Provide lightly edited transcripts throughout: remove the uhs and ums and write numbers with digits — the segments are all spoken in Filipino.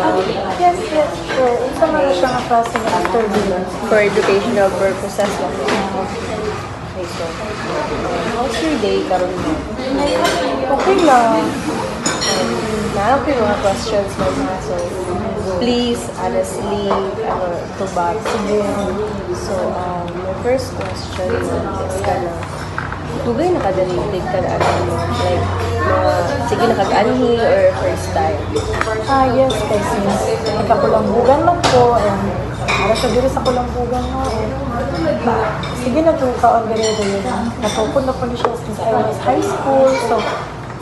ma'am? Yes, yes, sure. Isa man na siya nga klase ng interview. For educational purposes lang. Okay, so, how's your day karon mo? Okay lang. Nalang ko yung mga questions mo ha. So, please, honestly, tubag. So, my first question is kana, dugay nakadalitig ka na mo? Like, sige nakag-anhi or first time? Yes, kasi nagkakulambugan man ko and para siya diri sa kulambugan mo sige na to kaon diri natukod na po ni siya since I was high school. So,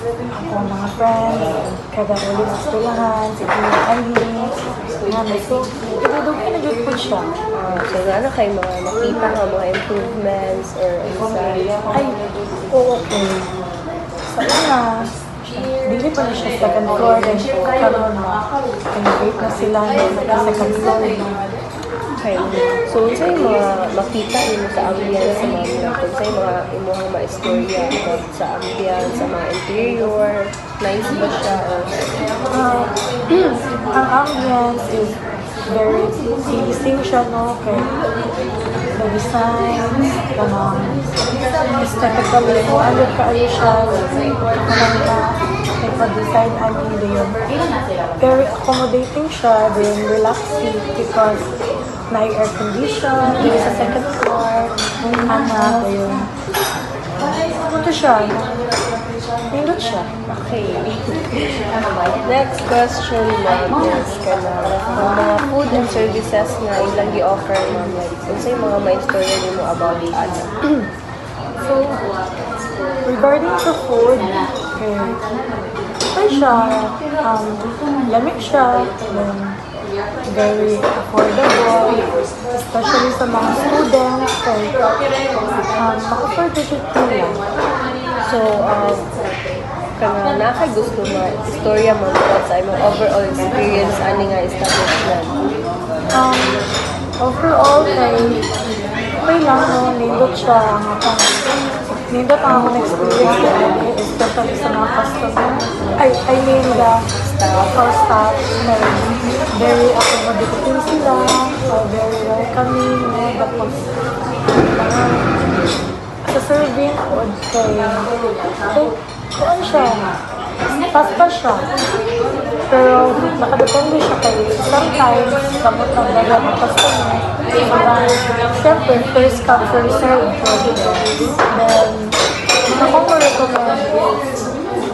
ako mga friends, kada ulit sa eskwelahan, sige na anhi, so, dugay na dyan po siya. So, ano kayo mga nakita nga mga improvements or insight? Ay, oo, okay. Sa una, dili pa na siya sa second floor, then karoon na, kinabate na sila sa second floor. Okay. So, sa mga makita mo sa ambience sa mga kung sa mga imuhang maistorya about sa ambience, sa mga interior, nice ba siya? Ang ambience is very pleasing siya, no? Kaya the designs, aesthetically, kung ano kaayo siya, design, I mean, very accommodating siya, then relaxing because na-air condition, dito sa second floor, anak, yun. Ano siya? Nindot siya. Okay. Next question, ma'am, is kana mga food and services na ilang gi-offer, ma'am, like, kung sa mga maistorya mo about it. So, regarding to food, okay siya, lamig siya, then very affordable, especially sa mga students, maka-afford to siya lang. So, kana nakagusto mo istorya mo about sa imong overall experience ani nga establishment? Overall, okay lang, no? Nindot siya ang akong nindot ang akong experience na especially sa mga customer. I mean the staff, very accommodating sila, very welcoming, no? Tapos, sa serving food, kuan siya, pasta siya. Pero nakadepende siya kay sometimes kamot ang dagat ng customer. Siyempre, first come, first serve. Then, ako mo recommend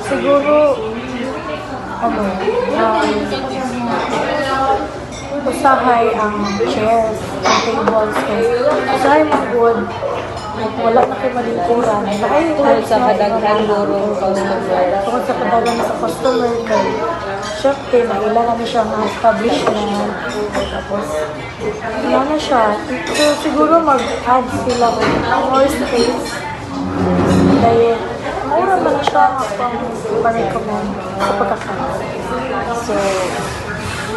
siguro usahay ang chairs, ang tables, usahay mga good. Wala na kayo malingkuran. Tungkol sa kadaghan gurong customer. Tungkol sa kadaghan sa customer kay syempre, nailangan na siya ng establishment. Tapos, ilan na siya. So, siguro mag-add sila ng more space. Dahil, mura man siya ang pa-recommend sa pagkakaroon. So,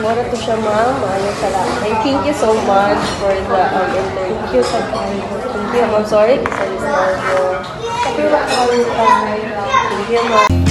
mura to siya, ma'am. Thank you so much for the interview. Thank you sa kayo. Thank you, ma'am. Sorry, isa-isa ko. Tapi wala kayo tayo. Thank you, ma'am.